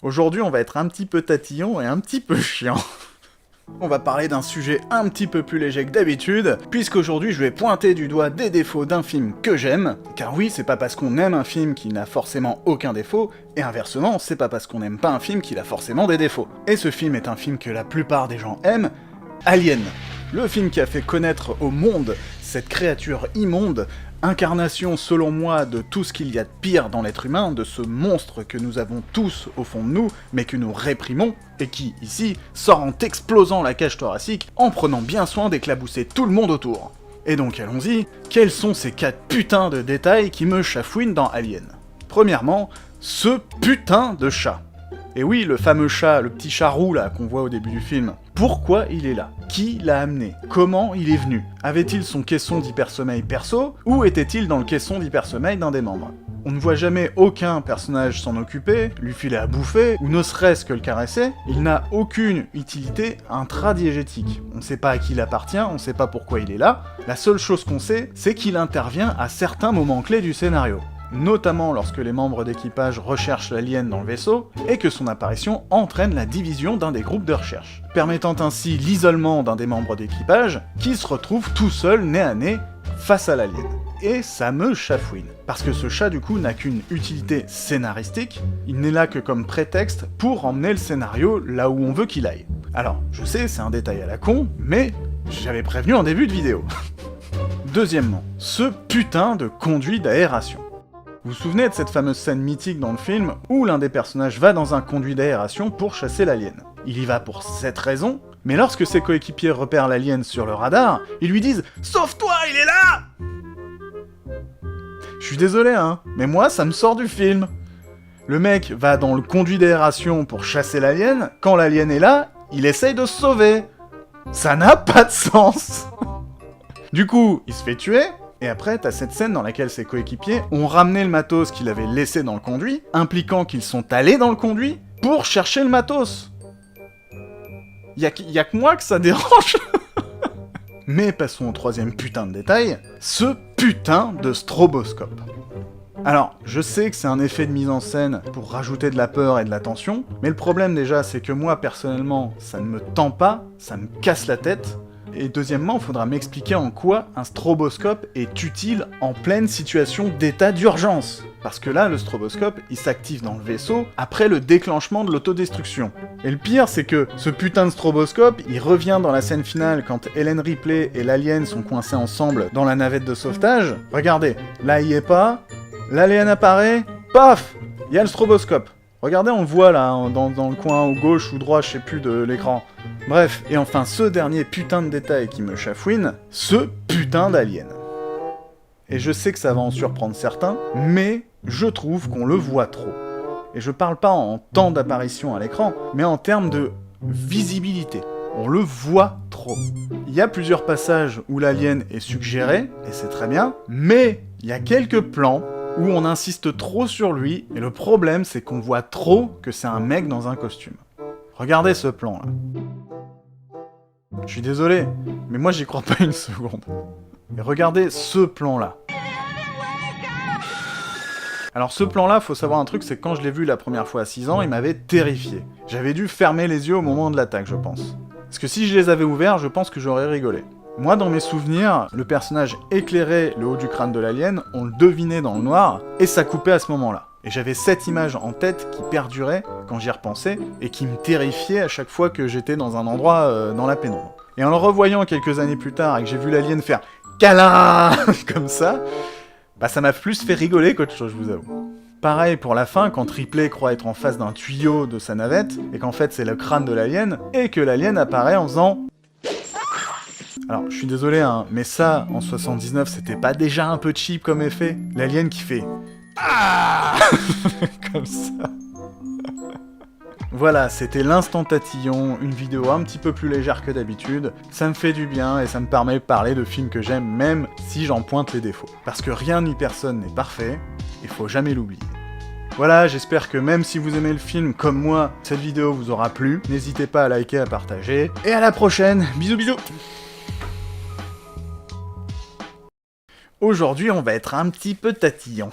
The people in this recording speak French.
Aujourd'hui, on va être un petit peu tatillon et un petit peu chiant. On va parler d'un sujet un petit peu plus léger que d'habitude, puisqu'aujourd'hui je vais pointer du doigt des défauts d'un film que j'aime, car oui, c'est pas parce qu'on aime un film qu'il n'a forcément aucun défaut, et inversement, c'est pas parce qu'on n'aime pas un film qu'il a forcément des défauts. Et ce film est un film que la plupart des gens aiment, Alien. Le film qui a fait connaître au monde cette créature immonde, incarnation selon moi de tout ce qu'il y a de pire dans l'être humain, de ce monstre que nous avons tous au fond de nous, mais que nous réprimons, et qui, ici, sort en explosant la cage thoracique, en prenant bien soin d'éclabousser tout le monde autour. Et donc allons-y, quels sont ces 4 putains de détails qui me chafouinent dans Alien? Premièrement, ce putain de chat. Et oui, le fameux chat, le petit chat roux là qu'on voit au début du film. Pourquoi il est là? Qui l'a amené? Comment il est venu? Avait-il son caisson d'hypersommeil perso, ou était-il dans le caisson d'hypersommeil d'un des membres? On ne voit jamais aucun personnage s'en occuper, lui filer à bouffer, ou ne serait-ce que le caresser. Il n'a aucune utilité intradiégétique. On ne sait pas à qui il appartient, on ne sait pas pourquoi il est là. La seule chose qu'on sait, c'est qu'il intervient à certains moments clés du scénario, notamment lorsque les membres d'équipage recherchent l'alien dans le vaisseau, et que son apparition entraîne la division d'un des groupes de recherche, permettant ainsi l'isolement d'un des membres d'équipage, qui se retrouve tout seul, nez à nez, face à l'alien. Et ça me chafouine, parce que ce chat du coup n'a qu'une utilité scénaristique, il n'est là que comme prétexte pour emmener le scénario là où on veut qu'il aille. Alors, je sais, c'est un détail à la con, mais j'avais prévenu en début de vidéo. Deuxièmement, ce putain de conduit d'aération. Vous vous souvenez de cette fameuse scène mythique dans le film où l'un des personnages va dans un conduit d'aération pour chasser l'alien? Il y va pour cette raison, mais lorsque ses coéquipiers repèrent l'alien sur le radar, ils lui disent « Sauve-toi, il est là !» Je suis désolé hein, mais moi ça me sort du film. Le mec va dans le conduit d'aération pour chasser l'alien, quand l'alien est là, il essaye de se sauver. Ça n'a pas de sens. Du coup, il se fait tuer, et après, t'as cette scène dans laquelle ses coéquipiers ont ramené le matos qu'il avait laissé dans le conduit, impliquant qu'ils sont allés dans le conduit pour chercher le matos. Y'a que moi que ça dérange. Mais passons au troisième putain de détail, ce putain de stroboscope. Alors, je sais que c'est un effet de mise en scène pour rajouter de la peur et de la tension, mais le problème déjà, c'est que moi, personnellement, ça ne me tend pas, ça me casse la tête. Et deuxièmement, il faudra m'expliquer en quoi un stroboscope est utile en pleine situation d'état d'urgence. Parce que là, le stroboscope, il s'active dans le vaisseau après le déclenchement de l'autodestruction. Et le pire, c'est que ce putain de stroboscope, il revient dans la scène finale quand Ellen Ripley et l'alien sont coincés ensemble dans la navette de sauvetage. Regardez, là il y est pas, l'alien apparaît, paf, il y a le stroboscope. Regardez, on le voit là, dans le coin ou gauche ou droit, je sais plus, de l'écran. Bref, et enfin ce dernier putain de détail qui me chafouine, ce putain d'alien. Et je sais que ça va en surprendre certains, mais je trouve qu'on le voit trop. Et je parle pas en temps d'apparition à l'écran, mais en termes de visibilité. On le voit trop. Il y a plusieurs passages où l'alien est suggéré, et c'est très bien, mais il y a quelques plans où on insiste trop sur lui, et le problème c'est qu'on voit trop que c'est un mec dans un costume. Regardez ce plan là. Je suis désolé, mais moi j'y crois pas une seconde. Et regardez ce plan là. Alors ce plan là, faut savoir un truc, c'est que quand je l'ai vu la première fois à 6 ans, il m'avait terrifié. J'avais dû fermer les yeux au moment de l'attaque, je pense. Parce que si je les avais ouverts, je pense que j'aurais rigolé. Moi, dans mes souvenirs, le personnage éclairait le haut du crâne de l'alien, on le devinait dans le noir, et ça coupait à ce moment-là. Et j'avais cette image en tête qui perdurait quand j'y repensais, et qui me terrifiait à chaque fois que j'étais dans un endroit dans la pénombre. Et en le revoyant quelques années plus tard, et que j'ai vu l'alien faire « câlin » comme ça, bah ça m'a plus fait rigoler qu'autre chose, je vous avoue. Pareil pour la fin, quand Ripley croit être en face d'un tuyau de sa navette, et qu'en fait c'est le crâne de l'alien, et que l'alien apparaît en faisant... Alors, je suis désolé, hein, mais ça, en 79, c'était pas déjà un peu cheap comme effet? L'alien qui fait... Ah comme ça. Voilà, c'était l'Instant Tatillon, une vidéo un petit peu plus légère que d'habitude. Ça me fait du bien et ça me permet de parler de films que j'aime, même si j'en pointe les défauts. Parce que rien ni personne n'est parfait, il faut jamais l'oublier. Voilà, j'espère que même si vous aimez le film comme moi, cette vidéo vous aura plu. N'hésitez pas à liker, à partager. Et à la prochaine, bisous bisous. Aujourd'hui, on va être un petit peu tatillon.